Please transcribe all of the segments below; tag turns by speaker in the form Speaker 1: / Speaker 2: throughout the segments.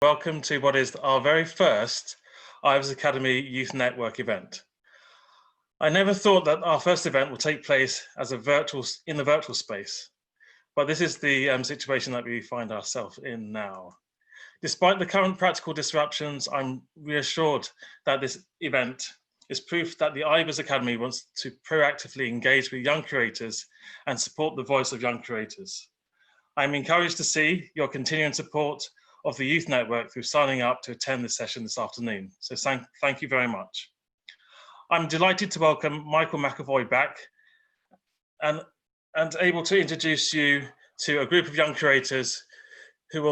Speaker 1: welcome to what is our very first Ivors Academy Youth Network event. I never thought that our first event would take place as in the virtual space, but this is the situation that we find ourselves in now. Despite the current practical disruptions, I'm reassured that this event is proof that the Ivors Academy wants to proactively engage with young creators and support the voice of young creators. I'm encouraged to see your continuing support of the Youth Network through signing up to attend this session this afternoon. So thank you very much. I'm delighted to welcome Micheal McEvoy back and able to introduce you to a group of young creators who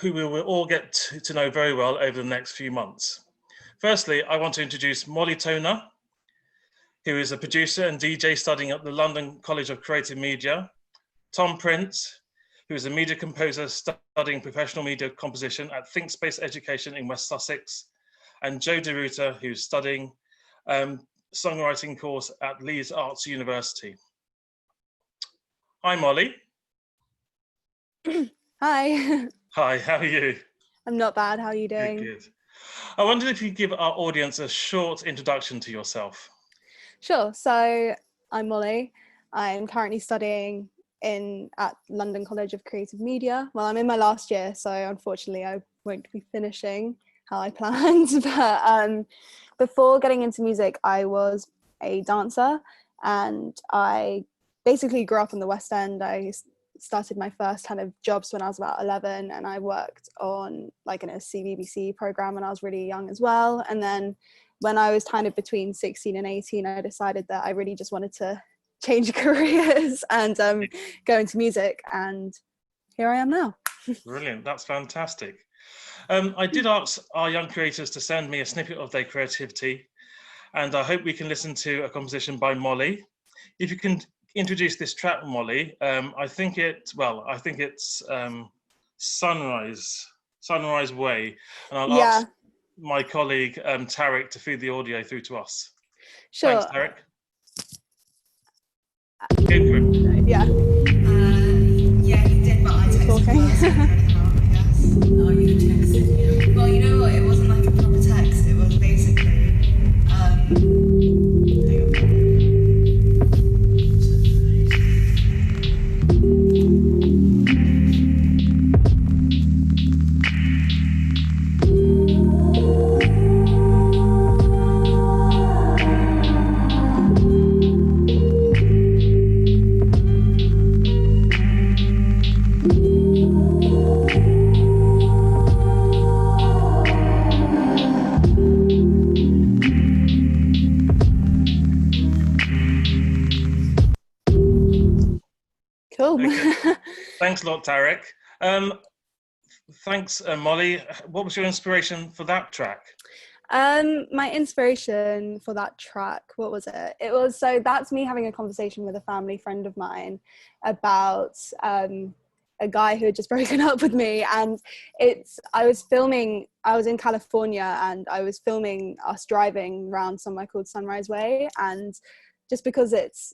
Speaker 1: we will all get to know very well over the next few months. Firstly, I want to introduce Molly Toner, who is a producer and DJ studying at the London College of Creative Media, Tom Prince, who is a media composer studying professional media composition at ThinkSpace Education in West Sussex, and Joe DeRuta, who's studying songwriting course at Leeds Arts University. Hi, Molly.
Speaker 2: Hi.
Speaker 1: Hi, how are you?
Speaker 2: I'm not bad, how are you doing?
Speaker 1: Good. I wondered if you could give our audience a short introduction to yourself.
Speaker 2: Sure, so I'm Molly. I'm currently studying at London College of Creative Media. Well, I'm in my last year, so unfortunately I won't be finishing how I planned. But before getting into music, I was a dancer, and I basically grew up in the West End. I started my first kind of jobs when I was about 11, and I worked on like in a CBBC program when I was really young as well. And then when I was kind of between 16 and 18, I decided that I really just wanted to change careers and go into music, and here I am now.
Speaker 1: Brilliant, that's fantastic. I did ask our young creators to send me a snippet of their creativity, and I hope we can listen to a composition by Molly. If you can introduce this track, Molly, I think it's Sunrise Way, and I'll ask my colleague Tarek to feed the audio through to us.
Speaker 2: Sure.
Speaker 1: Thanks, Tarek.
Speaker 2: Yeah.
Speaker 3: Yeah, you did, but I texted Oh, you texted? Well, you know what? It wasn't like a proper text. It was basically,
Speaker 2: Cool.
Speaker 1: Okay. Thanks a lot, Tarek. Thanks, Molly. What was your inspiration for that track?
Speaker 2: My inspiration for that track, what was it? It was, so that's me having a conversation with a family friend of mine about a guy who had just broken up with me, and I was in California, and I was filming us driving around somewhere called Sunrise Way, and just because it's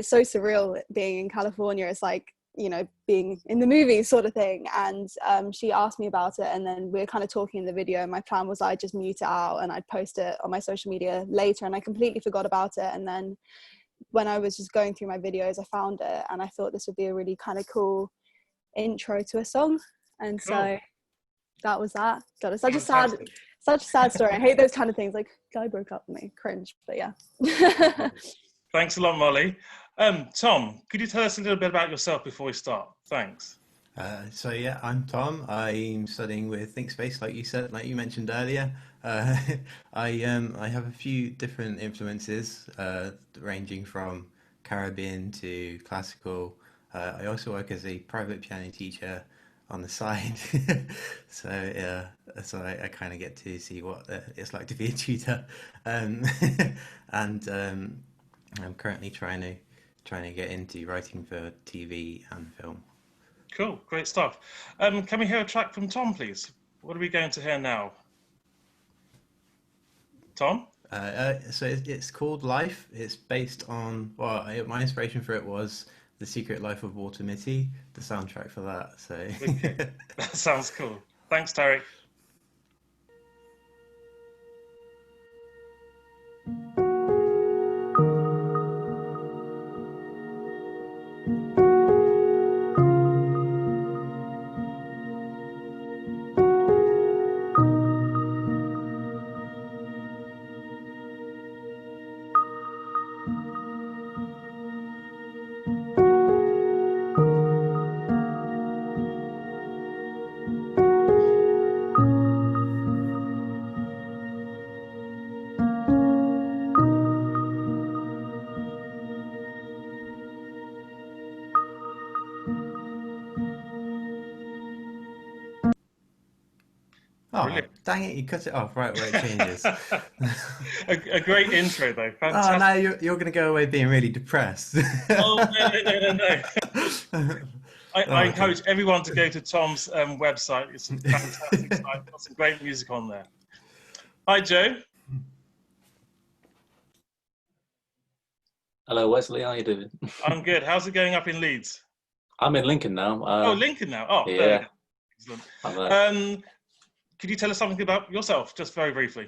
Speaker 2: so surreal being in California, it's like, you know, being in the movie sort of thing. And she asked me about it, and then we were kind of talking in the video, and my plan was I'd just mute it out and I'd post it on my social media later, and I completely forgot about it. And then when I was just going through my videos, I found it, and I thought this would be a really kind of cool intro to a song. And cool. So that was that. God, it's such a sad story. I hate those kind of things, like, guy broke up with me, cringe, but yeah.
Speaker 1: Thanks a lot, Molly. Tom, could you tell us a little bit about yourself before we start? Thanks.
Speaker 4: So yeah, I'm Tom. I'm studying with ThinkSpace, like you mentioned earlier. I have a few different influences, ranging from Caribbean to classical. I also work as a private piano teacher on the side, so I kind of get to see what it's like to be a tutor, and I'm currently trying to get into writing for TV and film.
Speaker 1: Cool, great stuff. Can we hear a track from Tom, please? What are we going to hear now? Tom?
Speaker 4: So it's called Life. It's based on, my inspiration for it was The Secret Life of Walter Mitty, the soundtrack for that. So
Speaker 1: okay. That sounds cool. Thanks, Tarek.
Speaker 4: Oh,
Speaker 1: Brilliant.
Speaker 4: dang it, you cut it off right where it changes.
Speaker 1: a great intro, though.
Speaker 4: Oh,
Speaker 1: Fantastic.
Speaker 4: now you're going to go away being really depressed.
Speaker 1: Oh, no. I
Speaker 4: Okay.
Speaker 1: encourage everyone to go to Tom's website. It's a fantastic site. Got some great music on there. Hi, Joe.
Speaker 5: Hello, Wesley. How you doing?
Speaker 1: I'm good. How's it going up in Leeds?
Speaker 5: I'm in Lincoln now.
Speaker 1: Oh, Lincoln now. Oh, there we
Speaker 5: yeah.
Speaker 1: go. Excellent. Could you tell us something about yourself, just very briefly?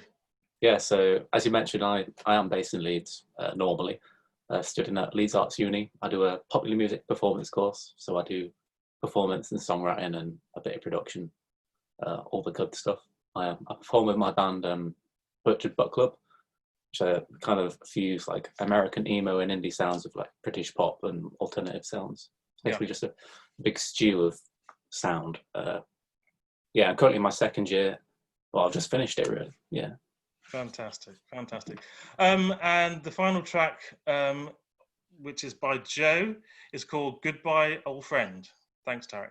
Speaker 5: Yeah. So, as you mentioned, I am based in Leeds normally, studying at Leeds Arts Uni. I do a popular music performance course, so I do performance and songwriting and a bit of production, all the good stuff. I perform with my band, Butchered Butt Club, which kind of fuse like American emo and indie sounds with like British pop and alternative sounds. It's basically just a big stew of sound. Yeah, I'm currently in my second year. Well, I've just finished it, really. Yeah.
Speaker 1: Fantastic. And the final track, which is by Joe, is called Goodbye, Old Friend. Thanks, Tarek.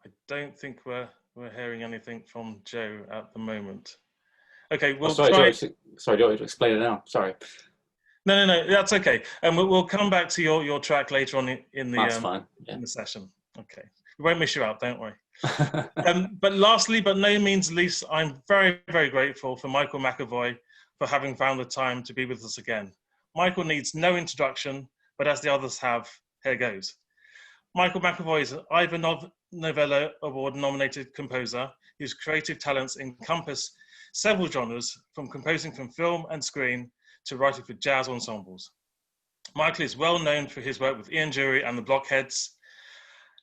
Speaker 1: I don't think we're hearing anything from Joe at the moment. Okay, we'll
Speaker 5: sorry,
Speaker 1: try.
Speaker 5: do you want me to explain it now? Sorry.
Speaker 1: No, that's okay. And we'll come back to your track later on in the
Speaker 5: That's fine. Yeah.
Speaker 1: in the session. Okay, we won't miss you out. Don't worry. But lastly, but no means least, I'm very, very grateful for Micheal McEvoy for having found the time to be with us again. Micheal needs no introduction, but as the others have, here goes. Micheal McEvoy is an Ivor Novello Award nominated composer whose creative talents encompass several genres, from composing from film and screen to writing for jazz ensembles. Micheal is well known for his work with Ian Jury and the Blockheads,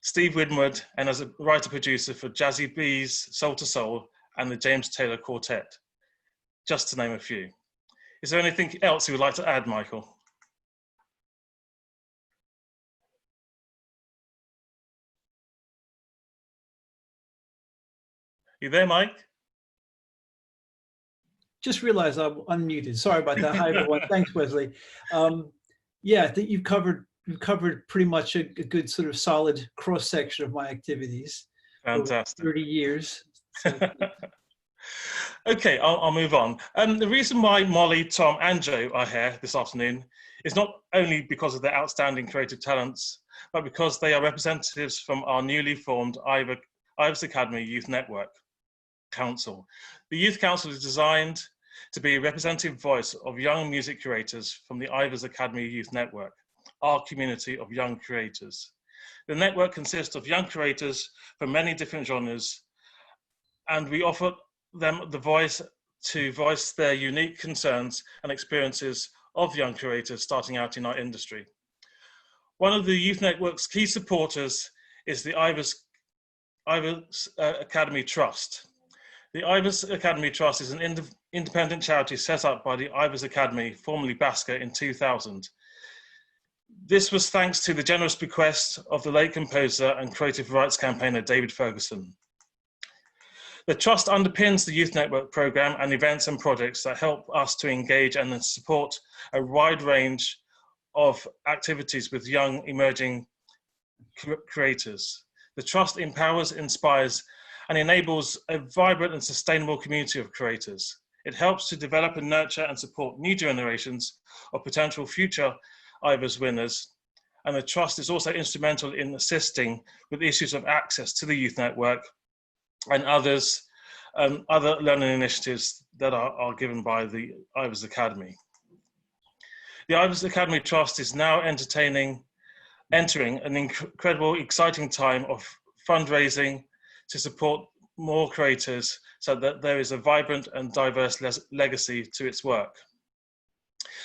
Speaker 1: Steve Winwood, and as a writer-producer for Jazzy B's Soul to Soul and the James Taylor Quartet, just to name a few. Is there anything else you would like to add, Micheal? You there, Mike?
Speaker 6: Just realized I'm unmuted. Sorry about that. Hi, everyone. Thanks, Wesley. Yeah, I think you've covered pretty much a good sort of solid cross section of my activities.
Speaker 1: Fantastic.
Speaker 6: Over 30 years. So.
Speaker 1: Okay, I'll move on. The reason why Molly, Tom, and Joe are here this afternoon is not only because of their outstanding creative talents, but because they are representatives from our newly formed Ivors Academy Youth Network Council. The Youth Council is designed to be a representative voice of young music creators from the Ivors Academy Youth Network, our community of young creators. The network consists of young creators from many different genres, and we offer them the voice to voice their unique concerns and experiences of young creators starting out in our industry. One of the Youth Network's key supporters is the Ivors Academy Trust. The Ivors Academy Trust is an independent charity set up by the Ivors Academy, formerly BASCA, in 2000. This was thanks to the generous bequest of the late composer and creative rights campaigner David Ferguson. The Trust underpins the Youth Network programme and events and projects that help us to engage and support a wide range of activities with young emerging creators. The Trust empowers, inspires, and enables a vibrant and sustainable community of creators. It helps to develop and nurture and support new generations of potential future Ivors winners. And the Trust is also instrumental in assisting with issues of access to the Youth Network and others other learning initiatives that are given by the Ivors Academy. The Ivors Academy Trust is now entering an incredible, exciting time of fundraising to support more creators so that there is a vibrant and diverse legacy to its work.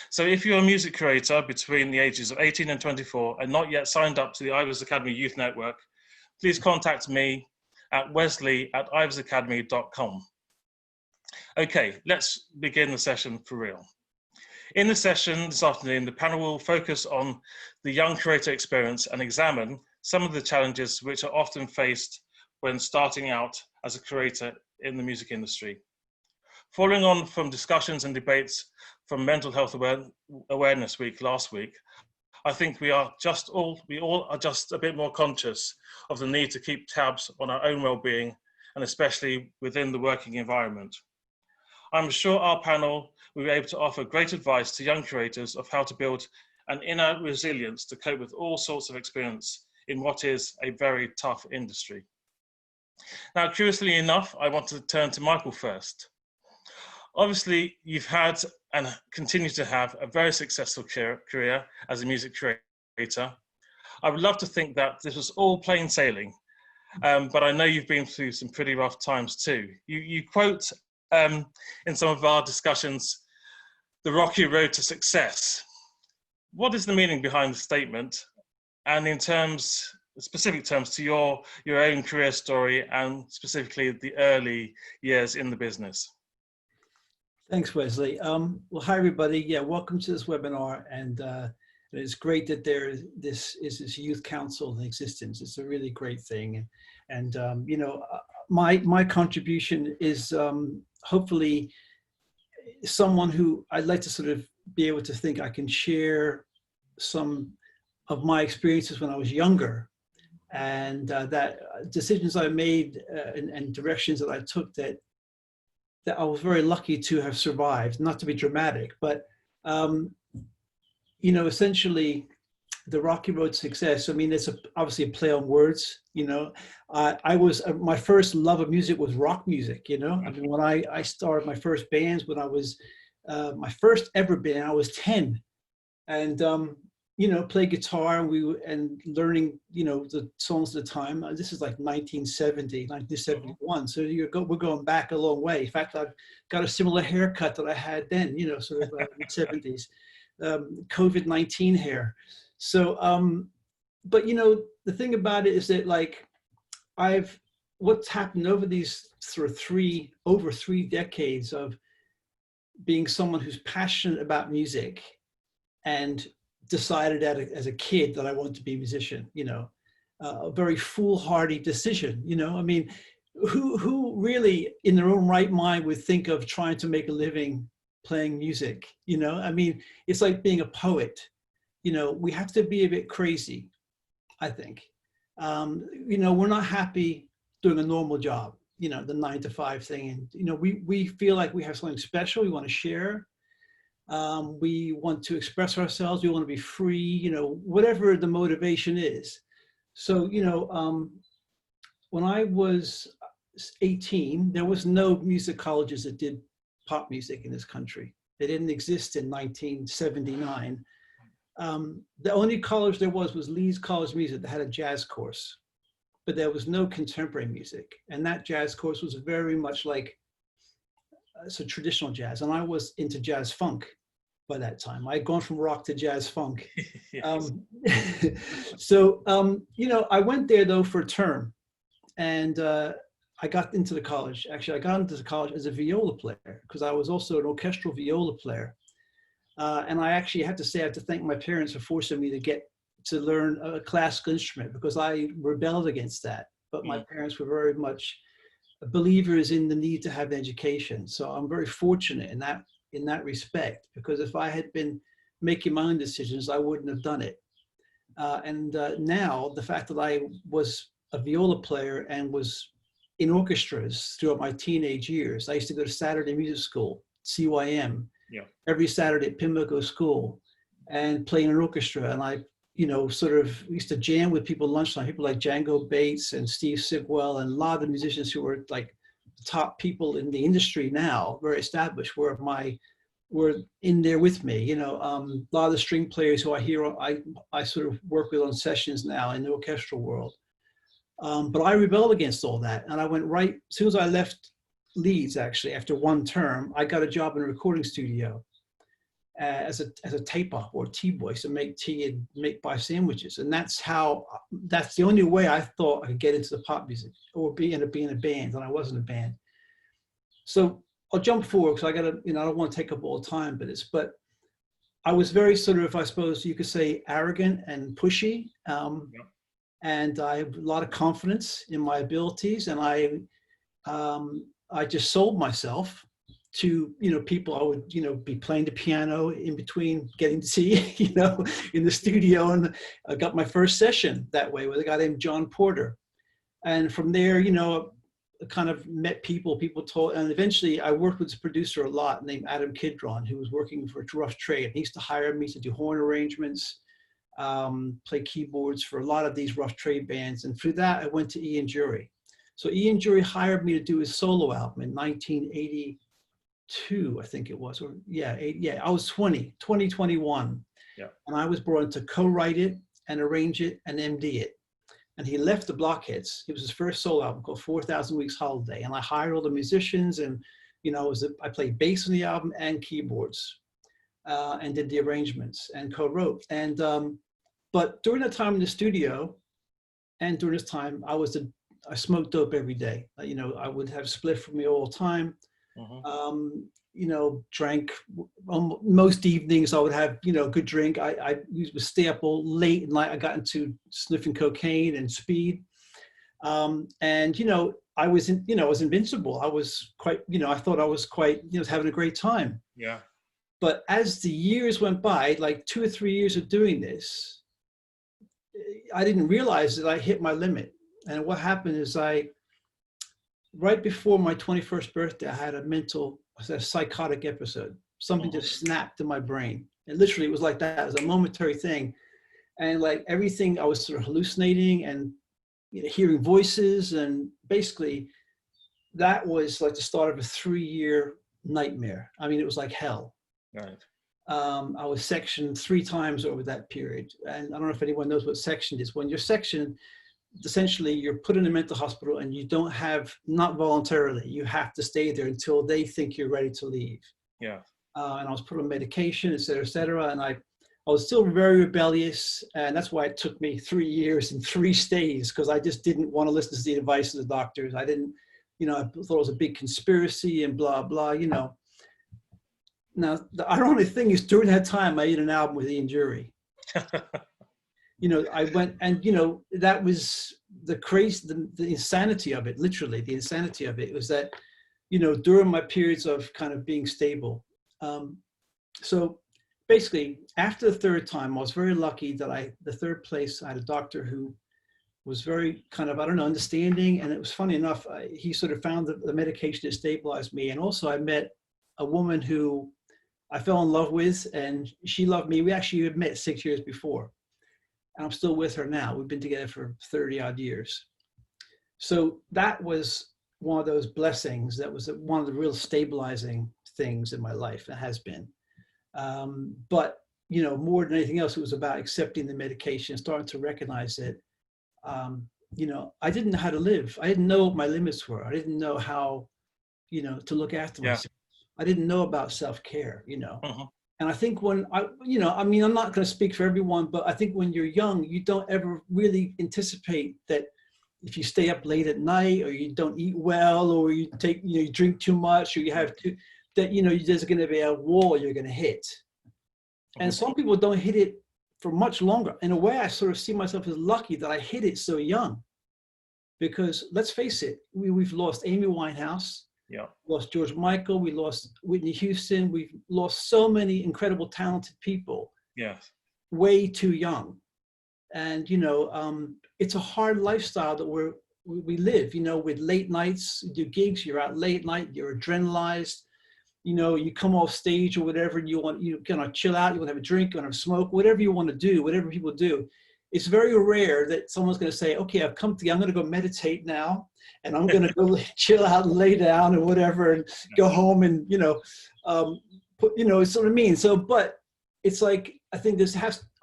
Speaker 1: So if you're a music creator between the ages of 18 and 24 and not yet signed up to the Ivors Academy Youth Network, please contact me at wesley@ivorsacademy.com. Okay, let's begin the session for real. In the session this afternoon, the panel will focus on the young creator experience and examine some of the challenges which are often faced when starting out as a creator in the music industry. Following on from discussions and debates from Mental Health Awareness Week last week, I think we all are just a bit more conscious of the need to keep tabs on our own well-being, and especially within the working environment. I'm sure our panel will be able to offer great advice to young creators of how to build an inner resilience to cope with all sorts of experience in what is a very tough industry. Now, curiously enough, I want to turn to Micheal first. Obviously, you've had and continue to have a very successful career as a music creator. I would love to think that this was all plain sailing, but I know you've been through some pretty rough times too. You quote in some of our discussions, the rocky road to success. What is the meaning behind the statement? And in specific terms to your own career story and specifically the early years in the business.
Speaker 6: Thanks, Wesley. Well, hi, everybody. Yeah, welcome to this webinar. And it's great that this is this youth council in existence. It's a really great thing. And you know, my contribution is hopefully someone who I'd like to sort of be able to think I can share some of my experiences when I was younger, and that decisions I made and directions that I took that I was very lucky to have survived. Not to be dramatic, but you know, essentially the rocky road to success. I mean, it's obviously a play on words. You know, I was my first love of music was rock music. You know, I mean, when I started my first bands when I was my first ever band, I was 10, and you know, play guitar and learning, you know, the songs at the time. This is like 1970, 1971. So we're going back a long way. In fact, I've got a similar haircut that I had then, you know, sort of in the 70s, COVID-19 hair. So, but you know, the thing about it is that like what's happened over these sort of over three decades of being someone who's passionate about music and decided as a kid that I wanted to be a musician, you know, a very foolhardy decision, you know. I mean, who really in their own right mind would think of trying to make a living playing music, you know? I mean, it's like being a poet, you know. We have to be a bit crazy, I think. You know, we're not happy doing a normal job, you know, the 9-to-5 thing. And, you know, we feel like we have something special we want to share. We want to express ourselves. We want to be free, you know, whatever the motivation is. So, you know, when I was 18, there was no music colleges that did pop music in this country. They didn't exist in 1979. The only college there was Leeds College of Music that had a jazz course, but there was no contemporary music. And that jazz course was very much like so traditional jazz, and I was into jazz funk by that time. I had gone from rock to jazz funk. So, you know, I went there though for a term, and I got into the college. Actually, I got into the college as a viola player because I was also an orchestral viola player. And I actually have to say, I have to thank my parents for forcing me to learn a classical instrument because I rebelled against that. But my parents were very much believers in the need to have an education. So I'm very fortunate in that respect, because if I had been making my own decisions, I wouldn't have done it. Now the fact that I was a viola player and was in orchestras throughout my teenage years, I used to go to Saturday music school, CYM, every Saturday at Pimlico School and play in an orchestra. And I, you know, sort of used to jam with people at lunchtime, people like Django Bates and Steve Sigwell and a lot of the musicians who were like top people in the industry now, very established, were in there with me. You know, a lot of the string players who I sort of work with on sessions now in the orchestral world. But I rebelled against all that, and I went right, as soon as I left Leeds, actually, after one term, I got a job in a recording studio as a taper or tea boy, so make tea and buy sandwiches. And that's the only way I thought I could get into the pop music or end up being a band, and I wasn't a band. So I'll jump forward because I don't want to take up all the time, but I was very sort of, I suppose you could say, arrogant and pushy. And I have a lot of confidence in my abilities, and I just sold myself to, you know, people. I would, you know, be playing the piano in between getting tea, you know, in the studio. And I got my first session that way with a guy named John Porter. And from there, you know, I kind of met people told, and eventually I worked with this producer a lot named Adam Kidron, who was working for Rough Trade. He used to hire me to do horn arrangements, play keyboards for a lot of these Rough Trade bands. And through that, I went to Ian Jury. So Ian Jury hired me to do his solo album in 1982, I think it was, or I was 2021.
Speaker 1: Yeah.
Speaker 6: And I was brought in to co-write it and arrange it and MD it. And he left the Blockheads. It was his first solo album called 4,000 Weeks Holiday. And I hired all the musicians, and, you know, I played bass on the album and keyboards, and did the arrangements and co-wrote. And, but during that time in the studio, and during this time, I smoked dope every day. You know, I would have spliff for me all the time.
Speaker 1: Mm-hmm.
Speaker 6: You know, drank most evenings. I would have, you know, a good drink. I would stay up all late at night. I got into sniffing cocaine and speed. And, you know, I was invincible. I was quite, you know, I thought I was quite, you know, having a great time.
Speaker 1: Yeah.
Speaker 6: But as the years went by, like 2 or 3 years of doing this, I didn't realize that I hit my limit. And what happened is right before my 21st birthday, I had a psychotic episode. Something just snapped in my brain. And literally it was like that. It was a momentary thing. And like everything, I was sort of hallucinating and, you know, hearing voices. And basically that was like the start of a 3-year nightmare. I mean, it was like hell.
Speaker 1: Right.
Speaker 6: I was sectioned 3 times over that period. And I don't know if anyone knows what sectioned is. When you're sectioned, essentially you're put in a mental hospital, and you don't have, not voluntarily, you have to stay there until they think you're ready to leave.
Speaker 1: Yeah.
Speaker 6: And I was put on medication, et cetera, and I was still very rebellious, and that's why it took me 3 years and 3 stays, because I just didn't want to listen to the advice of the doctors. I didn't, you know, I thought it was a big conspiracy and blah, blah, you know. Now, the ironic thing is, during that time, I did an album with Ian Jury. You know, I went, and, you know, that was the insanity of it, literally, the insanity of it was that, you know, during my periods of kind of being stable. So basically, after the 3rd time, I was very lucky that the 3rd place, I had a doctor who was very kind of, I don't know, understanding. And it was funny enough, he sort of found the medication that stabilized me. And also I met a woman who I fell in love with, and she loved me. We actually had met 6 years before. And I'm still with her now. We've been together for 30 odd years. So that was one of those blessings. That was one of the real stabilizing things in my life. It has been. But, you know, more than anything else, it was about accepting the medication, starting to recognize that, you know, I didn't know how to live. I didn't know what my limits were. I didn't know how, you know, to look after myself. I didn't know about self-care, you know. And I think when you know, I mean, I'm not going to speak for everyone, but I think when you're young, you don't ever really anticipate that if you stay up late at night, or you don't eat well, or you drink too much, or you have to, that, you know, there's going to be a wall you're going to hit. And some people don't hit it for much longer. In a way, I sort of see myself as lucky that I hit it so young, because let's face it, we've lost Amy Winehouse.
Speaker 1: Yeah.
Speaker 6: Lost George Michael. We lost Whitney Houston. We've lost so many incredible, talented people.
Speaker 1: Yes.
Speaker 6: Way too young. And, you know, it's a hard lifestyle that we live, you know, with late nights, you do gigs, you're out late night, you're adrenalized, you know, you come off stage or whatever, and you're going to chill out, you want to have a drink, you want to have a smoke, whatever you want to do, whatever people do. it's very rare that someone's going to say, okay, I'm going to go meditate now, and I'm going to go chill out and lay down and whatever, and go home and, it's what I mean. So, but it's like, I think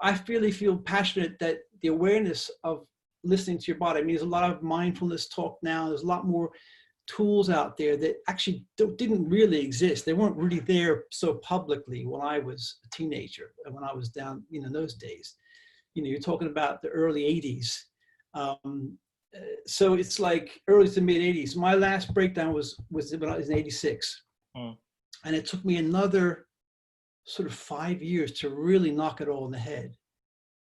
Speaker 6: I really feel passionate that the awareness of listening to your body, I mean, there's a lot of mindfulness talk now. There's a lot more tools out there that actually didn't really exist. They weren't really there so publicly when I was a teenager and when I was down, in those days. You're talking about the early 80s. So it's like early to mid 80s. My last breakdown was when I was in 86. And it took me another sort of 5 years to really knock it all in the head.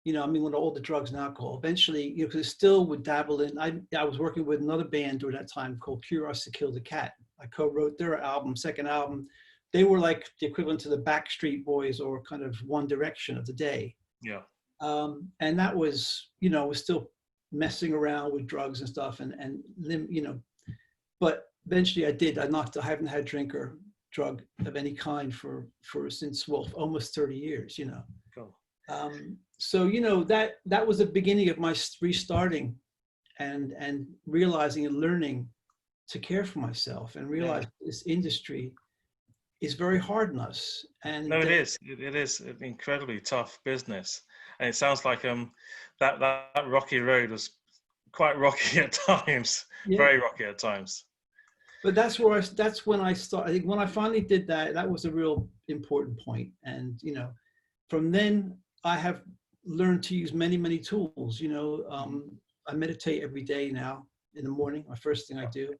Speaker 6: With all the drugs and alcohol, eventually, because it still would dabble in, I was working with another band during that time called Curious to Kill the Cat. I co-wrote their second album. They were like the equivalent to the Backstreet Boys or kind of One Direction of the day.
Speaker 1: Yeah.
Speaker 6: And that was, was still messing around with drugs and stuff, but eventually I haven't had drink or drug of any kind for since almost 30 years,
Speaker 1: Cool.
Speaker 6: So that was the beginning of my restarting and realizing and learning to care for myself, and realize this industry is very hard on us. And
Speaker 1: no, it is an incredibly tough business, and it sounds like that rocky road was quite rocky at times, very rocky at times.
Speaker 6: But that's when I started. I think when I finally did that, that was a real important point. And from then I have learned to use many, many tools. I meditate every day now in the morning. My first thing I do.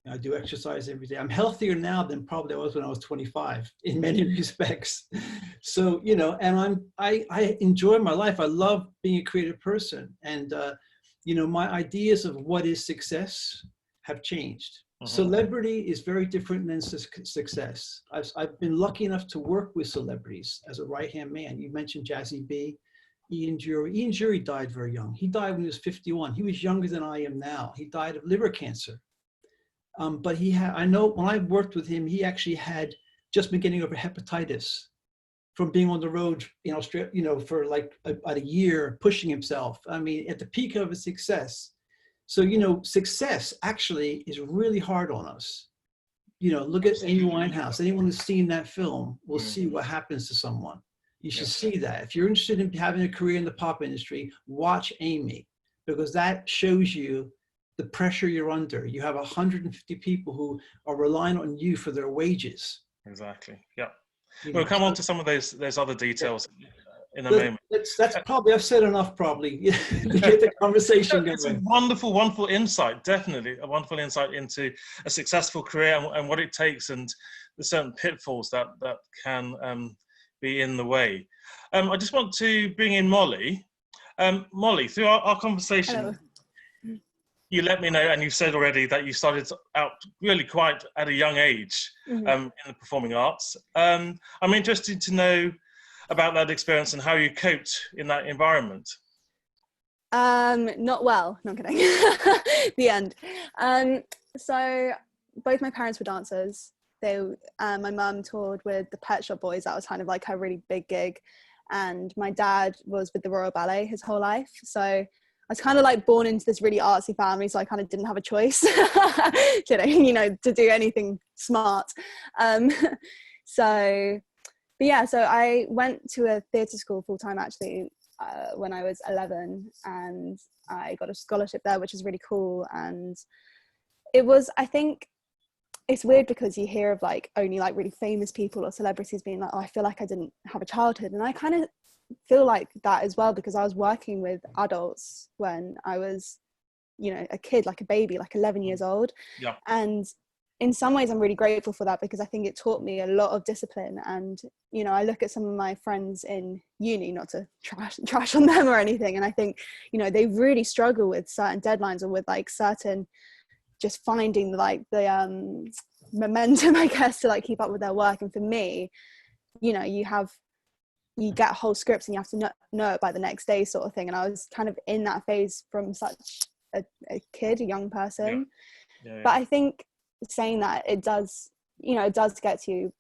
Speaker 6: I do exercise every day. I'm healthier now than probably I was when I was 25 in many respects. So, and I enjoy my life. I love being a creative person. And, my ideas of what is success have changed. Celebrity is very different than success. I've been lucky enough to work with celebrities as a right-hand man. You mentioned Jazzy B, Ian Jury. Ian Jury died very young. He died when he was 51. He was younger than I am now. He died of liver cancer. But I know when I worked with him, he actually had just been getting over hepatitis from being on the road in Australia, for like about a year, pushing himself. I mean, at the peak of his success. So, success actually is really hard on us. Look at Amy Winehouse. Anyone who's seen that film will see what happens to someone. You should see that. If you're interested in having a career in the pop industry, watch Amy, because that shows you the pressure you're under. You have 150 people who are relying on you for their wages.
Speaker 1: Exactly. Yeah. We'll come on to some of those other details in a moment.
Speaker 6: That's probably, I've said enough probably to get the conversation going.
Speaker 1: It's a wonderful insight, definitely a wonderful insight into a successful career and what it takes, and the certain pitfalls that can be in the way. I just want to bring in Molly. Molly, through our conversation,
Speaker 2: Hello.
Speaker 1: You let me know, and you said already that you started out really quite at a young age in the performing arts. I'm interested to know about that experience and how you coped in that environment.
Speaker 2: Not well, not kidding. The end. So both my parents were dancers. My mum toured with the Pet Shop Boys. That was kind of like her really big gig. And my dad was with the Royal Ballet his whole life. So I was kind of like born into this really artsy family, so I kind of didn't have a choice, to do anything smart. So I went to a theatre school full-time actually when I was 11, and I got a scholarship there, which is really cool. And it was, I think, it's weird because you hear of like only like really famous people or celebrities being like, oh, I feel like I didn't have a childhood. And I kind of feel like that as well, because I was working with adults when I was, a kid, like a baby, like 11 years old. Yeah. And in some ways I'm really grateful for that, because I think it taught me a lot of discipline. And, I look at some of my friends in uni, not to trash on them or anything, and I think, they really struggle with certain deadlines or with like certain, just finding like the momentum, I guess, to like keep up with their work. And for me, you get whole scripts and you have to know it by the next day sort of thing. And I was kind of in that phase from such a young person. Yeah. But I think saying that, it does get to you.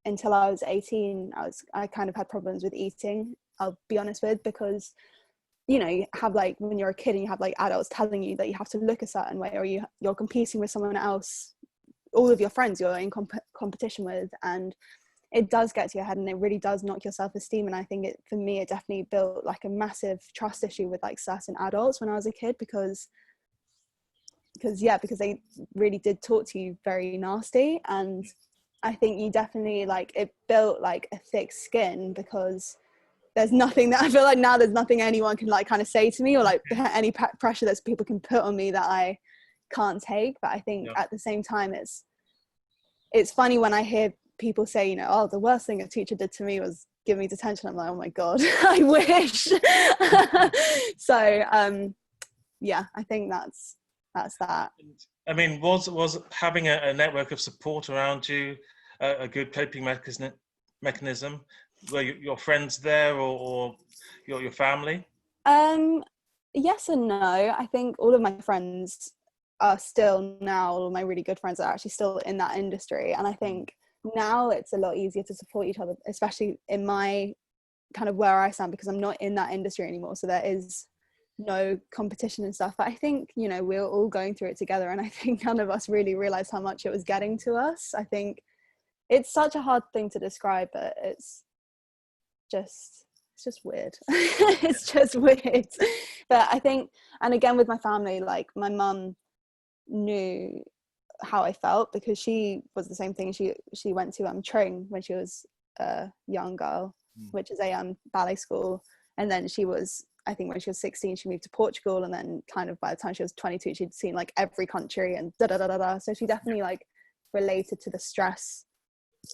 Speaker 2: Until I was 18, I kind of had problems with eating, I'll be honest with, because you know, you have like, when you're a kid and you have like adults telling you that you have to look a certain way, or you're competing with someone else, all of your friends you're in competition with, and it does get to your head and it really does knock your self-esteem. And I think for me, it definitely built like a massive trust issue with like certain adults when I was a kid, because they really did talk to you very nasty. And I think you definitely, like, it built like a thick skin, because there's nothing that I feel like now, there's nothing anyone can like kind of say to me, or like any pressure that people can put on me that I can't take. But I think at the same time, it's funny when I hear people say, you know, oh, the worst thing a teacher did to me was give me detention. I'm like, oh my God, I wish. So yeah, I think that's that.
Speaker 1: I mean, was having a network of support around you a good coping mechanism? Were your friends there, or your family?
Speaker 2: Yes and no. I think all of my friends are still now, all of my really good friends are actually still in that industry. And I think now it's a lot easier to support each other, especially in my kind of where I stand, because I'm not in that industry anymore. So there is no competition and stuff. But I think, you know, we're all going through it together. And I think none of us really realized how much it was getting to us. I think it's such a hard thing to describe, but it's just weird. It's just weird. But I think, and again with my family, like my mum knew how I felt, because she was the same thing. She went to Tring when she was a young girl, which is a ballet school, and then she was, I think when she was 16 she moved to Portugal, and then kind of by the time she was 22 she'd seen like every country and da da da da da. So she definitely like related to the stress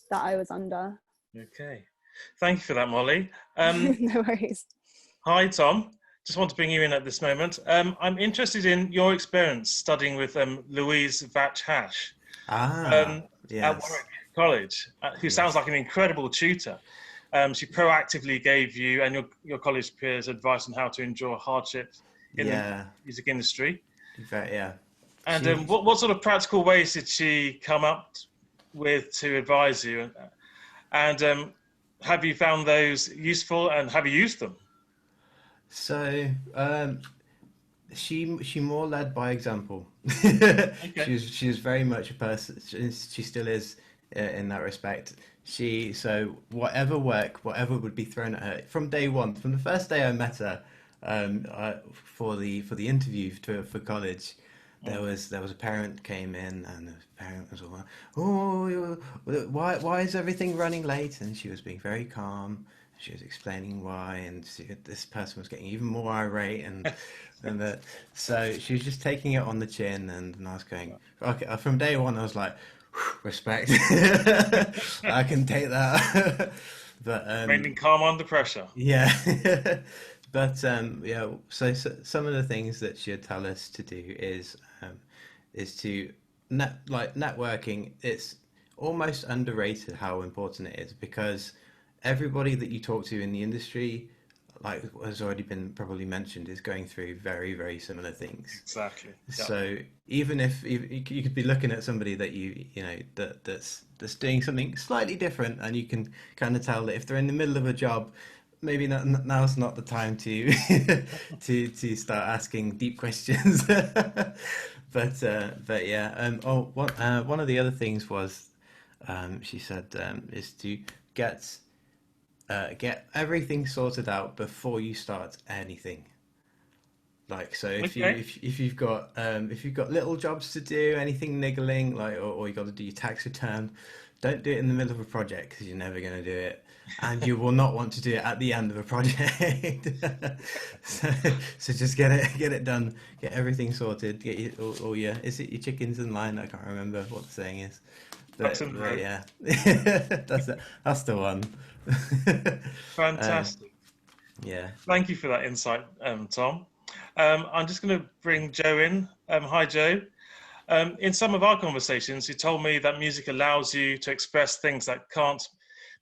Speaker 2: that I was under.
Speaker 1: Okay, thank you for that, Molly.
Speaker 2: No worries.
Speaker 1: Hi, Tom. Just want to bring you in at this moment. I'm interested in your experience studying with Louise Vatch-Hash at Warwick College, who sounds like an incredible tutor. She proactively gave you and your college peers advice on how to endure hardship in the music industry. And what sort of practical ways did she come up with to advise you? And have you found those useful, and have you used them?
Speaker 4: So she more led by example.
Speaker 1: Okay.
Speaker 4: She was very much a person. She still is in that respect. So whatever would be thrown at her from day one, from the first day I met her, for the interview for college. There was a parent came in, and the parent was all like, "Oh, why is everything running late?" And she was being very calm. She was explaining why, and this person was getting even more irate, so she was just taking it on the chin, and I was going, okay. From day one, I was like, respect. I can take that. But
Speaker 1: Remaining calm under pressure.
Speaker 4: Yeah. But so some of the things that she'd tell us to do is to networking. It's almost underrated how important it is, because everybody that you talk to in the industry, like has already been probably mentioned, is going through very, very similar things.
Speaker 1: Exactly. Yep.
Speaker 4: So even if you could be looking at somebody that you know that's doing something slightly different, and you can kind of tell that if they're in the middle of a job, maybe now's not the time to to start asking deep questions. But yeah. One of the other things was, she said, is to get everything sorted out before you start anything. Like, so if you've got little jobs to do, anything niggling, like, or you got to do your tax return, don't do it in the middle of a project, because you're never going to do it, and you will not want to do it at the end of a project. so just get it done, get everything sorted, get all your chickens in line. I can't remember what the saying is. But yeah, that's the one.
Speaker 1: Fantastic.
Speaker 4: Yeah.
Speaker 1: Thank you for that insight, Tom. I'm just going to bring Joe in. Hi, Joe. In some of our conversations, you told me that music allows you to express things that can't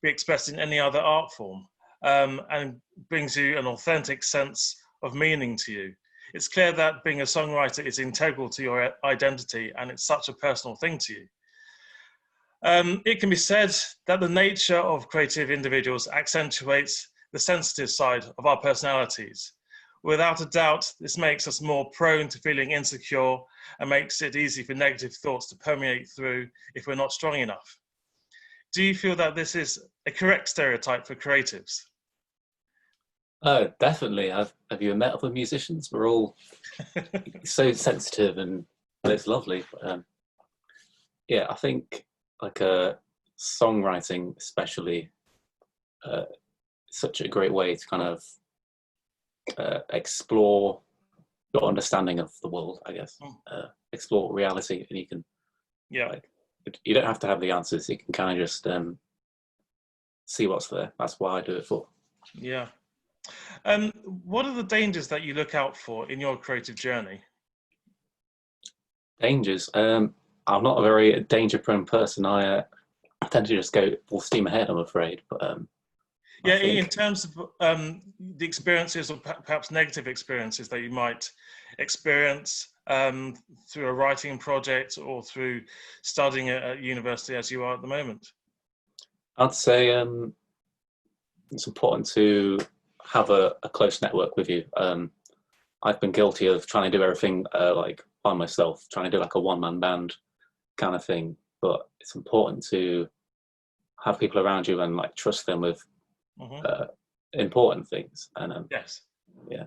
Speaker 1: be expressed in any other art form, and brings you an authentic sense of meaning to you. It's clear that being a songwriter is integral to your identity, and it's such a personal thing to you. It can be said that the nature of creative individuals accentuates the sensitive side of our personalities. Without a doubt, this makes us more prone to feeling insecure and makes it easy for negative thoughts to permeate through if we're not strong enough. Do you feel that this is a correct stereotype for creatives?
Speaker 5: Oh, definitely. Have you met other musicians? We're all so sensitive and it's lovely. Yeah, I think like songwriting, especially, such a great way to kind of explore your understanding of the world, I guess. Explore reality, and you can, like, you don't have to have the answers. You can kind of just see what's there. That's why I do it for.
Speaker 1: Yeah. What are the dangers that you look out for in your creative journey?
Speaker 5: Dangers. I'm not a very danger-prone person. I tend to just go full steam ahead, I'm afraid. But
Speaker 1: yeah, in terms of the experiences or perhaps negative experiences that you might experience through a writing project or through studying at university as you are at the moment?
Speaker 5: I'd say it's important to have a close network with you. I've been guilty of trying to do everything like by myself, trying to do like a one-man band kind of thing. But it's important to have people around you and like trust them with important things. And
Speaker 1: yes,
Speaker 5: yeah.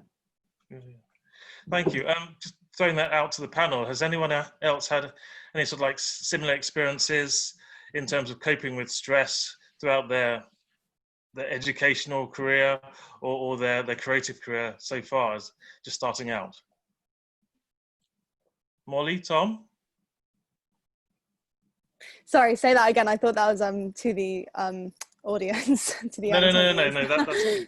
Speaker 1: Thank you. Just throwing that out to the panel. Has anyone else had any sort of like similar experiences in terms of coping with stress throughout their educational career or their creative career so far as just starting out? Molly, Tom?
Speaker 2: Sorry, say that again. I thought that was to the audience, to the
Speaker 1: No, that's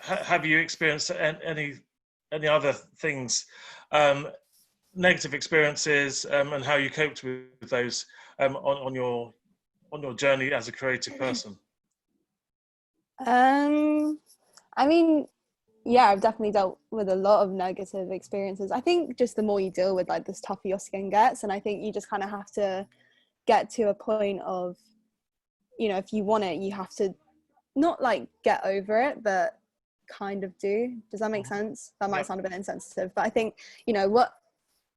Speaker 1: have you experienced any other things, negative experiences, and how you coped with those on your journey as a creative person?
Speaker 2: I mean, yeah, I've definitely dealt with a lot of negative experiences. I think just the more you deal with, like, the tougher your skin gets, and I think you just kind of have to get to a point of, you know, if you want it, you have to not like get over it, but kind of do. Does that make sense? That might sound a bit insensitive, but I think, you know, what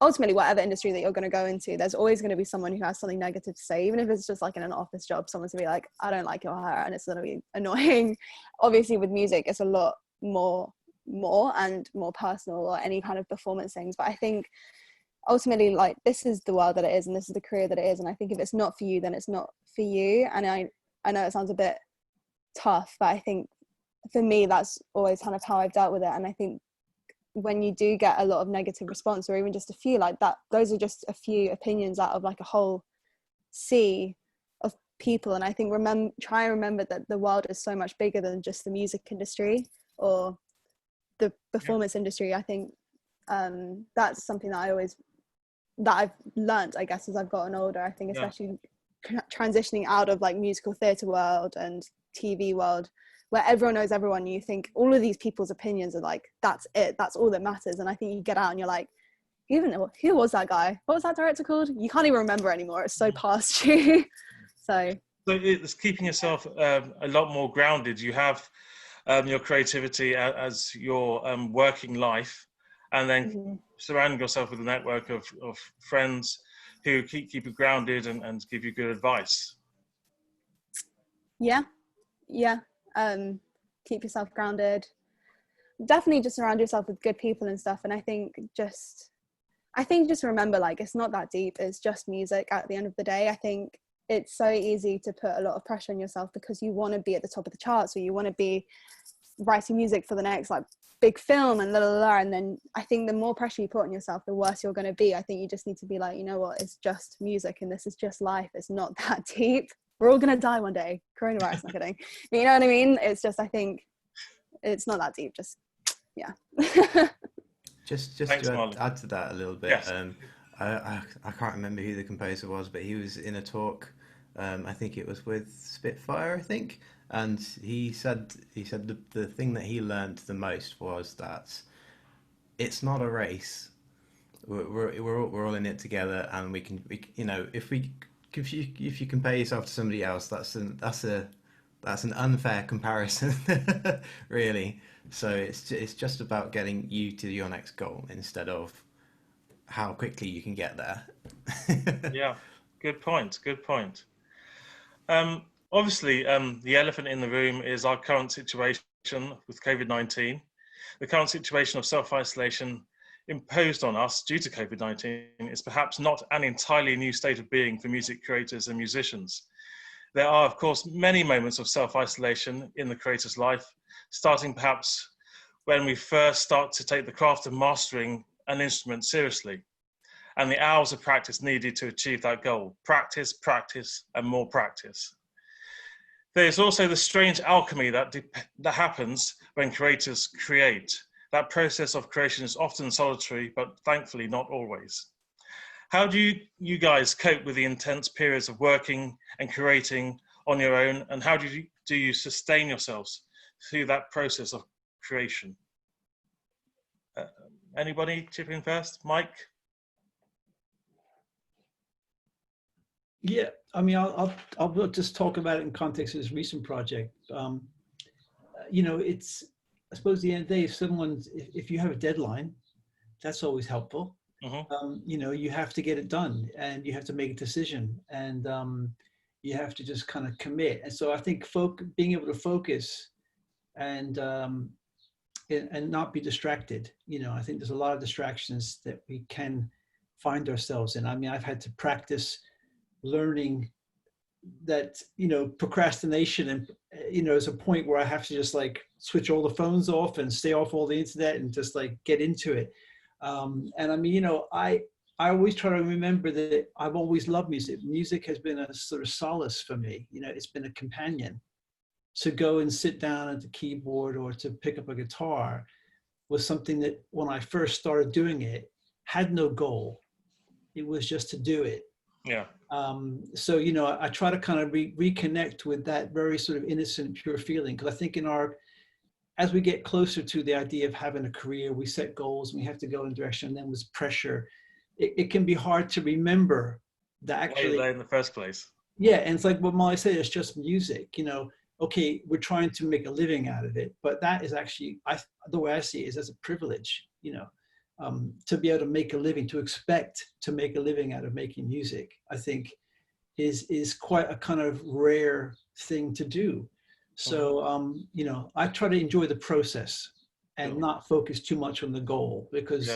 Speaker 2: ultimately, whatever industry that you're going to go into, there's always going to be someone who has something negative to say, even if it's just like in an office job, someone's going to be like, I don't like your hair, and it's going to be annoying. Obviously with music, it's a lot more and more personal, or any kind of performance things. But I think ultimately, like, this is the world that it is, and this is the career that it is. And I think if it's not for you, then it's not for you. And I know it sounds a bit tough, but I think for me, that's always kind of how I've dealt with it. And I think when you do get a lot of negative response, or even just a few like that, those are just a few opinions out of like a whole sea of people. And I think try and remember that the world is so much bigger than just the music industry or the performance industry. I think that's something that I've learned, I guess, as I've gotten older. I think especially transitioning out of like musical theatre world and TV world, where everyone knows everyone, you think all of these people's opinions are like, that's it, that's all that matters. And I think you get out and you're like, who was that guy? What was that director called? You can't even remember anymore. It's so past you. So
Speaker 1: it's keeping yourself a lot more grounded. You have your creativity as your working life, and then surrounding yourself with a network of friends who keep you grounded and give you good advice.
Speaker 2: Yeah. Keep yourself grounded. Definitely just surround yourself with good people and stuff. And I think just remember, like, it's not that deep. It's just music at the end of the day. I think it's so easy to put a lot of pressure on yourself because you want to be at the top of the charts, or you want to be writing music for the next like big film and and then I think the more pressure you put on yourself, the worse you're going to be. I think you just need to be like, you know what, it's just music and this is just life. It's not that deep. We're all going to die one day. Coronavirus, not kidding. But you know what I mean? It's just, I think it's not that deep. Just, yeah.
Speaker 4: Just
Speaker 1: Thanks,
Speaker 4: to add to that a little bit.
Speaker 1: Yes.
Speaker 4: I can't remember who the composer was, but he was in a talk. I think it was with Spitfire, I think. And he said the thing that he learned the most was that it's not a race. We're all in it together, and we can you know, if you compare yourself to somebody else, that's a that's an unfair comparison, really. So it's just about getting you to your next goal instead of how quickly you can get there.
Speaker 1: Yeah, good point. Good point. Obviously, the elephant in the room is our current situation with COVID-19. The current situation of self-isolation imposed on us due to COVID-19 is perhaps not an entirely new state of being for music creators and musicians. There are, of course, many moments of self-isolation in the creator's life, starting perhaps when we first start to take the craft of mastering an instrument seriously, and the hours of practice needed to achieve that goal. Practice, practice, and more practice. There's also the strange alchemy that happens when creators create. That process of creation is often solitary, but thankfully not always. How do you guys cope with the intense periods of working and creating on your own, and how do you sustain yourselves through that process of creation? Anybody chip in first? Mike?
Speaker 6: Yeah, I mean, I'll just talk about it in context of this recent project. You know, it's, I suppose at the end of the day, if you have a deadline, that's always helpful. You know, you have to get it done and you have to make a decision, and you have to just kind of commit. And so I think being able to focus and not be distracted, you know, I think there's a lot of distractions that we can find ourselves in. I mean, I've had to practice learning that, you know, procrastination, and, you know, there's a point where I have to just like switch all the phones off and stay off all the internet and just like get into it. And I mean, you know, I always try to remember that I've always loved music. Music has been a sort of solace for me. You know, it's been a companion. To go and sit down at the keyboard or to pick up a guitar was something that when I first started doing it, had no goal. It was just to do it.
Speaker 1: Yeah.
Speaker 6: So, you know, I try to kind of reconnect with that very sort of innocent, pure feeling. Because I think as we get closer to the idea of having a career, we set goals and we have to go in a direction, and then with pressure, it can be hard to remember that actually.
Speaker 1: Why you're there in the first place.
Speaker 6: Yeah, and it's like what Molly said, it's just music, you know. Okay, we're trying to make a living out of it, but that is actually, the way I see it is as a privilege, you know, to be able to make a living, to expect to make a living out of making music, I think is quite a kind of rare thing to do. So, you know, I try to enjoy the process and not focus too much on the goal, because,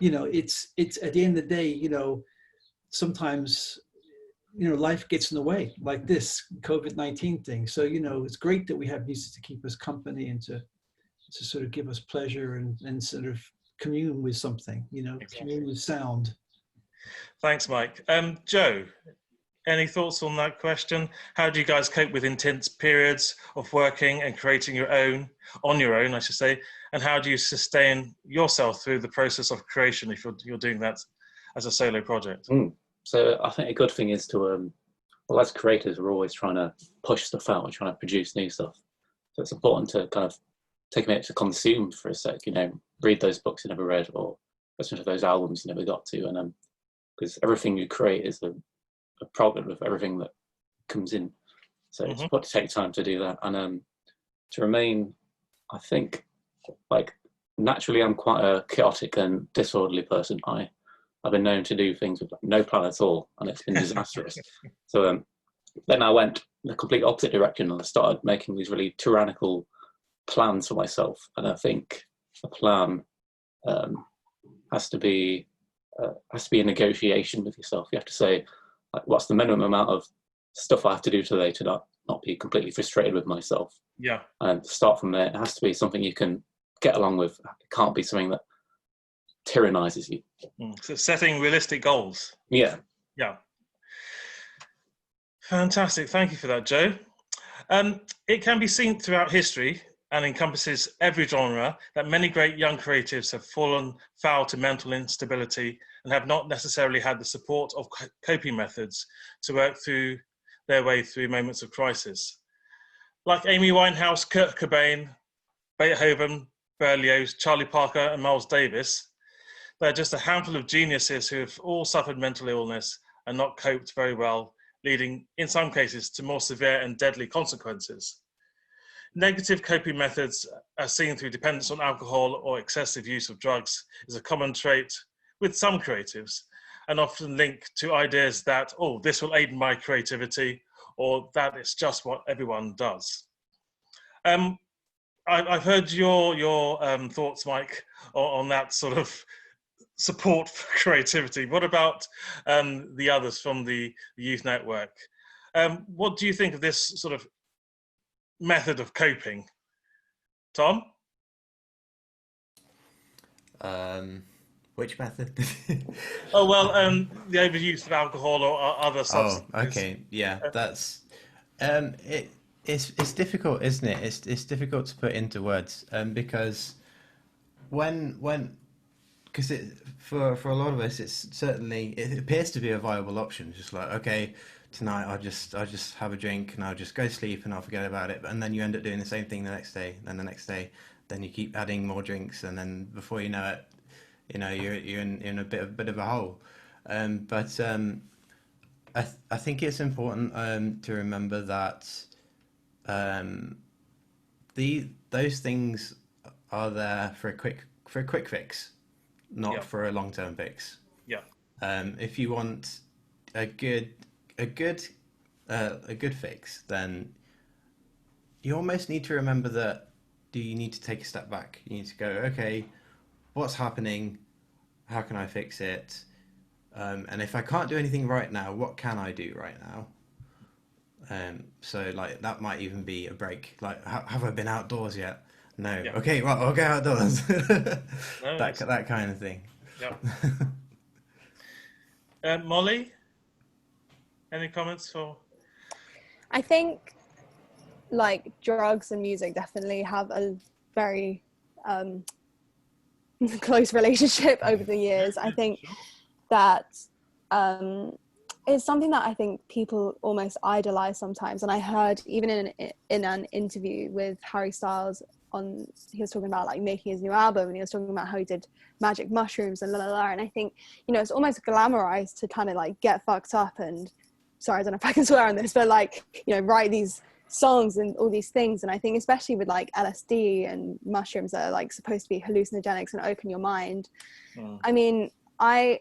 Speaker 6: you know, it's at the end of the day, you know, sometimes, you know, life gets in the way, like this COVID-19 thing. So, you know, it's great that we have music to keep us company and to sort of give us pleasure and sort of commune with something, you know, commune with sound.
Speaker 1: Thanks, Mike. Joe, any thoughts on that question? How do you guys cope with intense periods of working and creating on your own, I should say, and how do you sustain yourself through the process of creation if you're doing that as a solo project?
Speaker 5: So I think a good thing is to, well, as creators, we're always trying to push stuff out, we're trying to produce new stuff. So it's important to kind of take a minute to consume for a sec, you know, read those books you never read or listen to those albums you never got to. And because everything you create is a product of everything that comes in. So it's important to take time to do that. And to remain, I think, like, naturally I'm quite a chaotic and disorderly person. I've been known to do things with no plan at all, and it's been disastrous. So then I went the complete opposite direction, and I started making these really tyrannical plans for myself. And I think a plan has to be a negotiation with yourself. You have to say, like, what's the minimum amount of stuff I have to do today to not be completely frustrated with myself.
Speaker 1: Yeah.
Speaker 5: And start from there. It has to be something you can get along with. It can't be something that tyrannizes you.
Speaker 1: So setting realistic goals.
Speaker 5: Yeah.
Speaker 1: Yeah. Fantastic. Thank you for that, Joe. It can be seen throughout history and encompasses every genre that many great young creatives have fallen foul to mental instability and have not necessarily had the support of coping methods to work through their way through moments of crisis. Like Amy Winehouse, Kurt Cobain, Beethoven, Berlioz, Charlie Parker, and Miles Davis, they're just a handful of geniuses who have all suffered mental illness and not coped very well leading in some cases to more severe and deadly consequences. Negative coping methods, as seen through dependence on alcohol or excessive use of drugs, is a common trait with some creatives, and often linked to ideas that, oh, this will aid my creativity, or that it's just what everyone does. I've heard your thoughts, Mike, on that sort of support for creativity. What about the others from the youth network? What do you think of this sort of method of coping? Tom?
Speaker 4: Which method?
Speaker 1: Oh, well, the overuse of alcohol or other substances.
Speaker 4: Oh, okay, yeah, that's it's difficult, isn't it? It's difficult to put into words, because because for a lot of us, it appears to be a viable option. Just like, okay, tonight I'll just have a drink and I'll just go to sleep and I'll forget about it. And then you end up doing the same thing the next day, then the next day, then you keep adding more drinks, and then before you know it, you're in a bit of a hole. But I think it's important to remember that those things are there for a quick fix, not for a long-term fix.
Speaker 1: Yeah.
Speaker 4: If you want a good fix, then you almost need to remember that you need to take a step back. You need to go, okay, what's happening? How can I fix it? And if I can't do anything right now, what can I do right now? So like that might even be a break. Like, have I been outdoors yet? No. Yeah. Okay, well, I'll go outdoors. that kind of thing.
Speaker 1: Yeah. Molly, any comments? For?
Speaker 2: I think like drugs and music definitely have a very close relationship over the years. I think that it's something that I think people almost idolize sometimes. And I heard even in an interview with Harry Styles, he was talking about like making his new album, and he was talking about how he did magic mushrooms and and I think, it's almost glamorized to kind of like get fucked up and, sorry, I don't know if I can swear on this, but like, write these songs and all these things. And I think especially with like LSD and mushrooms that are like supposed to be hallucinogenics and open your mind. I mean, I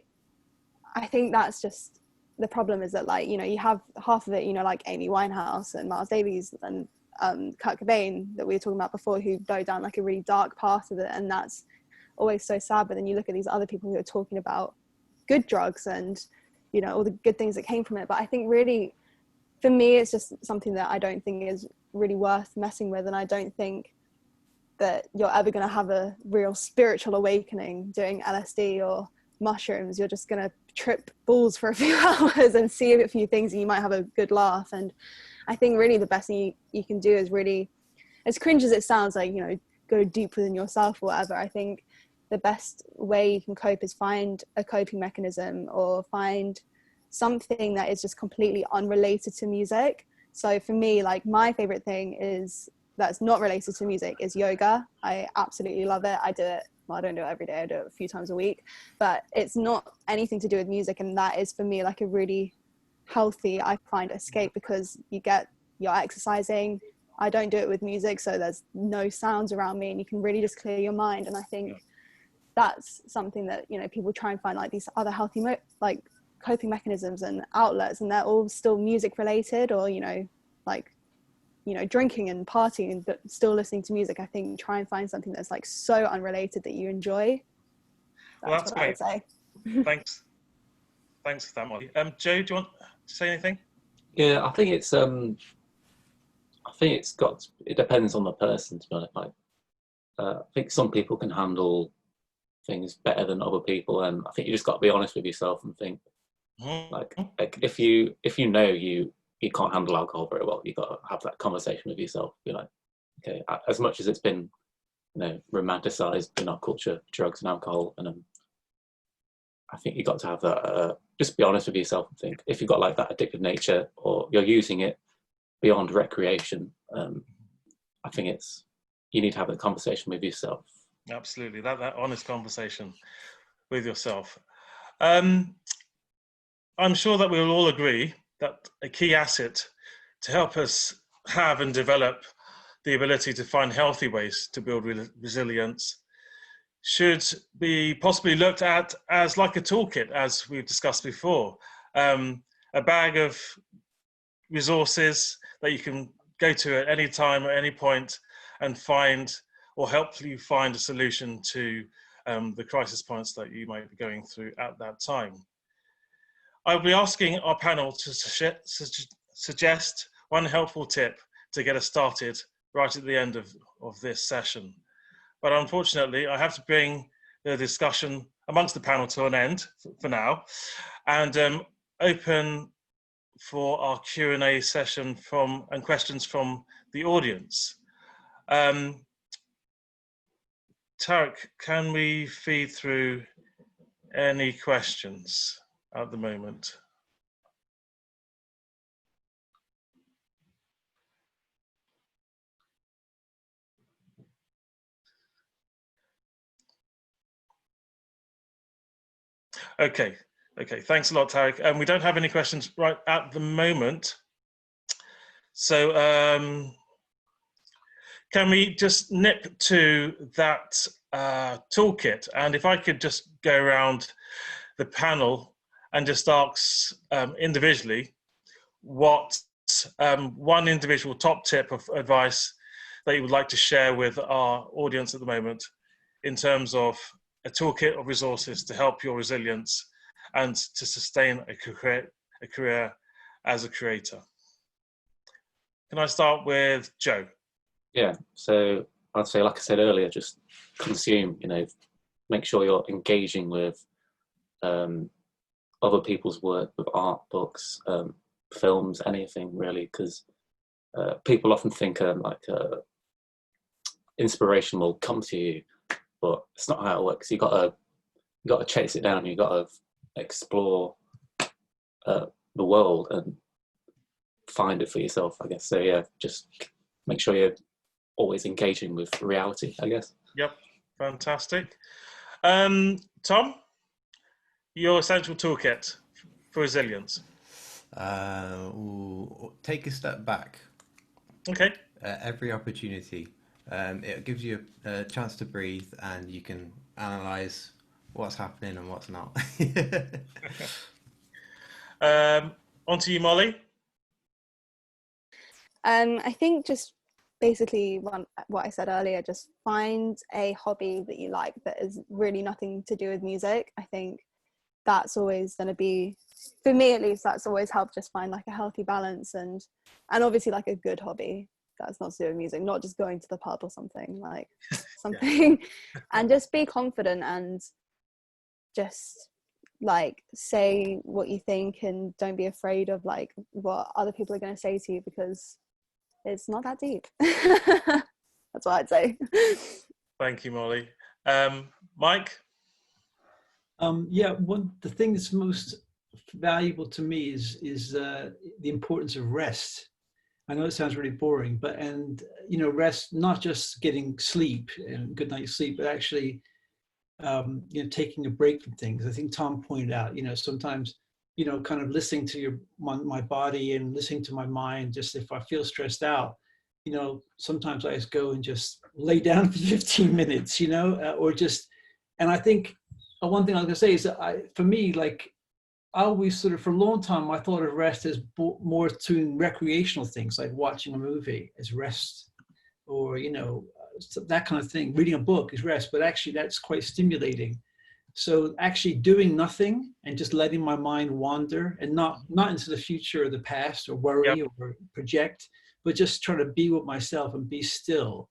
Speaker 2: think that's just the problem, is that like, you have half of it, like Amy Winehouse and Miles Davis and Kurt Cobain that we were talking about before, who go down like a really dark path of it, and that's always so sad. But then you look at these other people who are talking about good drugs and all the good things that came from it. But I think really, for me, it's just something that I don't think is really worth messing with, and I don't think that you're ever going to have a real spiritual awakening doing LSD or mushrooms. You're just going to trip balls for a few hours and see a few things, and you might have a good laugh. And I think really the best thing you can do is really, as cringe as it sounds, like, go deep within yourself or whatever. I think the best way you can cope is find a coping mechanism, or find something that is just completely unrelated to music. So for me, like, my favorite thing that's not related to music is yoga. I absolutely love it. I do it, well, I don't do it every day, I do it a few times a week, but it's not anything to do with music. And that is for me like a really healthy, I find, escape, because you're exercising. I don't do it with music, so there's no sounds around me, and you can really just clear your mind. And I think that's something that people try and find, like these other healthy like coping mechanisms and outlets, and they're all still music related, or drinking and partying but still listening to music. I think try and find something that's like so unrelated that you enjoy.
Speaker 1: That's great. I would say. Thanks for that, Molly. Joe, do you want to say anything?
Speaker 5: Yeah, I think it depends on the person, to be honest. Like, I think some people can handle things better than other people, and I think you just got to be honest with yourself and think, like if you know you can't handle alcohol very well, you got to have that conversation with yourself. Be like, okay, as much as it's been romanticized in our culture, drugs and alcohol, and I think you got to have that. Just be honest with yourself and think, if you've got like that addictive nature, or you're using it beyond recreation, I think you need to have that conversation with yourself.
Speaker 1: Absolutely, that honest conversation with yourself. I'm sure that we will all agree a key asset to help us have and develop the ability to find healthy ways to build resilience should be possibly looked at as like a toolkit, as we've discussed before, a bag of resources that you can go to at any time, at any point, and find or help you find a solution to the crisis points that you might be going through at that time. I'll be asking our panel to suggest one helpful tip to get us started right at the end of this session. But unfortunately, I have to bring the discussion amongst the panel to an end for now, and open for our Q&A session and questions from the audience. Tarek, can we feed through any questions at the moment? Okay, thanks a lot, Tarek. We don't have any questions right at the moment. So can we just nip to that toolkit? And if I could just go around the panel and just ask individually what one individual top tip of advice that you would like to share with our audience at the moment in terms of a toolkit of resources to help your resilience and to sustain a career as a creator. Can I start with Joe?
Speaker 5: Yeah, so I'd say, like I said earlier, just consume, make sure you're engaging with other people's work, with art, books, films, anything really, because people often think inspiration will come to you, but it's not how it works. You got to chase it down. You got to explore the world and find it for yourself, I guess. So yeah, just make sure you're always engaging with reality, I guess.
Speaker 1: Yep, fantastic. Tom, your essential toolkit for resilience.
Speaker 4: Take a step back.
Speaker 1: Okay.
Speaker 4: Every opportunity. It gives you a chance to breathe, and you can analyze what's happening and what's not.
Speaker 1: On to you, Molly.
Speaker 2: I think just basically what I said earlier, just find a hobby that you like that is really nothing to do with music. I think that's always going to be, for me at least, that's always helped just find like a healthy balance and obviously like a good hobby that's not to do with music, not just going to the pub or something, like something. And just be confident and just like say what you think, and don't be afraid of like what other people are going to say to you, because it's not that deep. That's what I'd say.
Speaker 1: Thank you, Molly. Mike?
Speaker 6: Yeah, the thing that's most valuable to me is the importance of rest. I know it sounds really boring, but rest, not just getting sleep and good night's sleep, but actually taking a break from things. I think Tom pointed out, sometimes kind of listening to my body and listening to my mind. Just if I feel stressed out, sometimes I just go and just lay down for 15 minutes, or just. And I think one thing I was gonna say is that for me, like, I always sort of, for a long time, I thought of rest as more to recreational things, like watching a movie as rest, or, that kind of thing. Reading a book is rest, but actually that's quite stimulating. So actually doing nothing and just letting my mind wander, and not into the future or the past or worry or project, but just trying to be with myself and be still,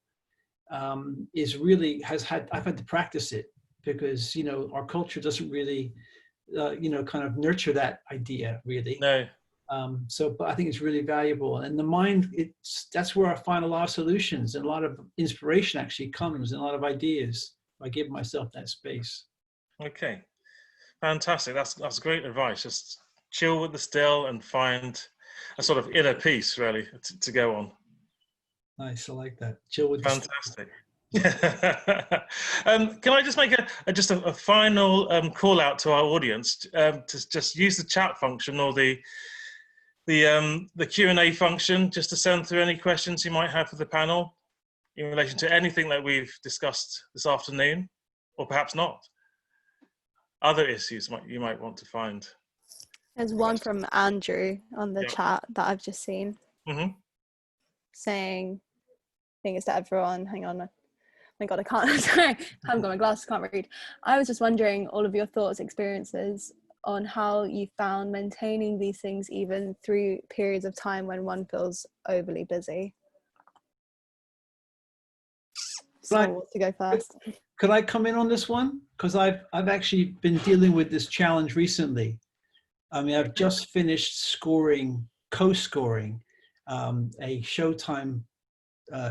Speaker 6: I've had to practice it, because, our culture doesn't really, kind of nurture that idea really.
Speaker 1: No.
Speaker 6: But I think it's really valuable. And the mind, that's where I find a lot of solutions, and a lot of inspiration actually comes, and a lot of ideas by giving myself that space.
Speaker 1: Okay, fantastic. That's great advice. Just chill with the still and find a sort of inner peace, really, to go on.
Speaker 6: Nice, I like that. Chill with
Speaker 1: fantastic. Can I just make a final call out to our audience to just use the chat function or the the Q&A function just to send through any questions you might have for the panel in relation to anything that we've discussed this afternoon, or perhaps not. Other issues you might want to find.
Speaker 2: There's one from Andrew on the
Speaker 1: Yep.
Speaker 2: chat that I've just seen, saying, I think it's to everyone, hang on, oh my god, I can't, sorry, I haven't got my glasses, can't read. I was just wondering all of your thoughts, experiences on how you found maintaining these things even through periods of time when one feels overly busy. So who wants to go first?
Speaker 6: Could I come in on this one? Because I've actually been dealing with this challenge recently. I mean, I've just finished co-scoring a Showtime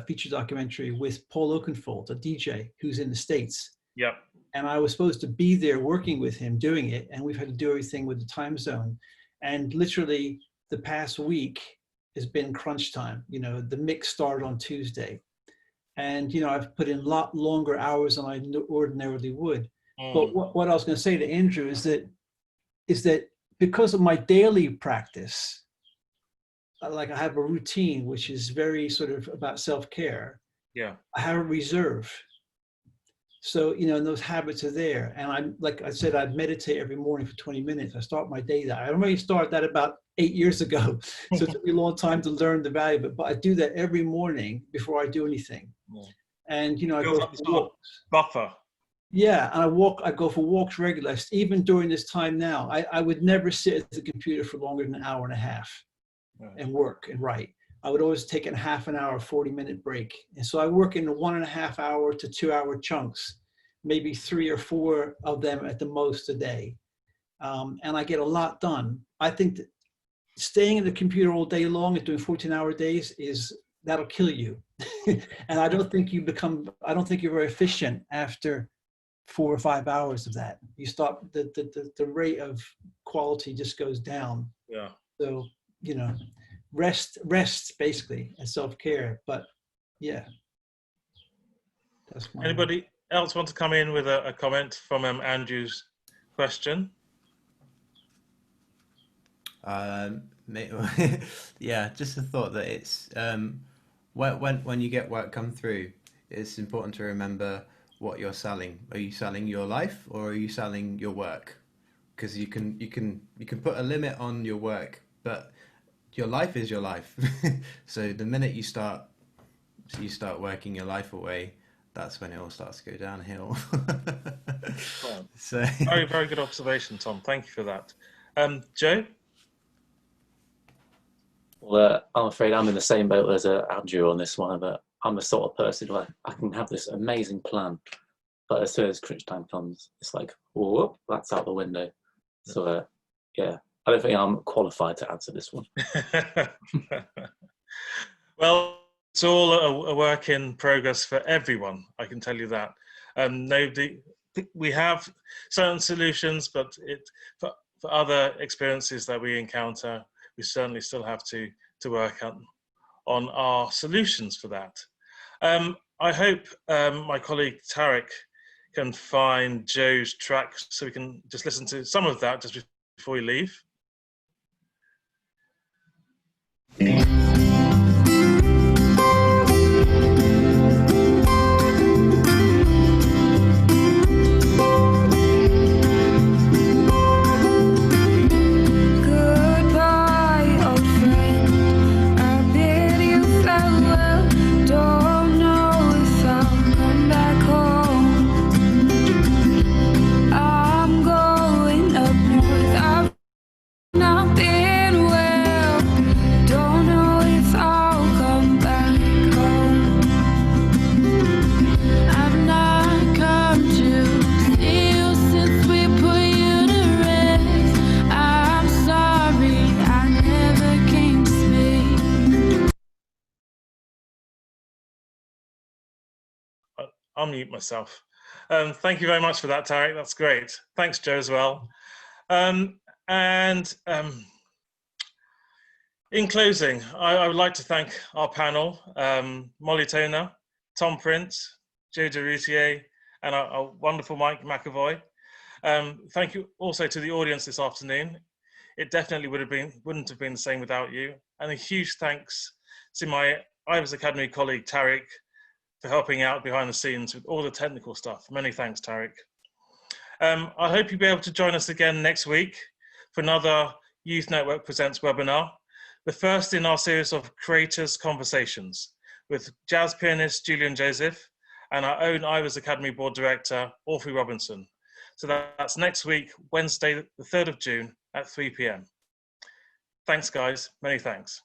Speaker 6: feature documentary with Paul Oakenfold, a DJ who's in the States.
Speaker 1: Yep.
Speaker 6: And I was supposed to be there working with him doing it, and we've had to do everything with the time zone. And literally the past week has been crunch time. You know, the mix started on Tuesday. And, you know, I've put in a lot longer hours than I ordinarily would. But what I was going to say to Andrew is that because of my daily practice, like I have a routine, which is very sort of about self-care. Yeah. I have a reserve. So, you know, and those habits are there. And I'm, like I said, I meditate every morning for 20 minutes. I start my day that. I already started that about 8 years ago. So it took me a long time to learn the value of it. But I do that every morning before I do anything. Yeah. And, you know, I go for walks.
Speaker 1: Buffer.
Speaker 6: Yeah, and I go for walks regularly. Even during this time now, I would never sit at the computer for longer than an hour and a half and work and write. I would always take a half an hour, 40-minute break. And so I work in 1.5 hour to 2 hour chunks, maybe 3 or 4 of them at the most a day. And I get a lot done. I think that staying at the computer all day long and doing 14-hour days that'll kill you. And I don't think you're very efficient after 4 or 5 hours of that. You stop, the rate of quality just goes down. Yeah. So, you know, rest basically, and self-care. But yeah, that's my
Speaker 1: Anybody else want to come in with a comment from Andrew's question?
Speaker 4: Yeah, just a thought that it's when you get work come through, it's important to remember what you're selling. Are you selling your life, or are you selling your work? Because you can put a limit on your work, but your life is your life. So the minute you start working your life away, that's when it all starts to go downhill. So
Speaker 1: very, very good observation, Tom. Thank you for that. Joe?
Speaker 5: Well, I'm afraid I'm in the same boat as Andrew on this one. But I'm the sort of person who I can have this amazing plan, but as soon as crunch time comes, it's like, whoop, that's out the window. So yeah, I don't think I'm qualified to answer this one.
Speaker 1: Well, it's all a work in progress for everyone, I can tell you that. We have certain solutions, but for other experiences that we encounter, we certainly still have to work on our solutions for that. I hope my colleague Tarek can find Joe's track so we can just listen to some of that just before we leave. I'll mute myself. Thank you very much for that, Tarek. That's great. Thanks, Joe, as well. In closing, I would like to thank our panel, Molly Toner, Tom Prince, Joe DeRoutier, and our wonderful Mike McEvoy. Thank you also to the audience this afternoon. It definitely wouldn't have been the same without you. And a huge thanks to my Ivors Academy colleague, Tariq, for helping out behind the scenes with all the technical stuff. Many thanks, Tariq. I hope you'll be able to join us again next week for another Youth Network Presents webinar, the first in our series of Creators Conversations with jazz pianist Julian Joseph and our own Ivors Academy Board Director, Orphy Robinson. So that's next week, Wednesday, the 3rd of June at 3 p.m. Thanks, guys. Many thanks.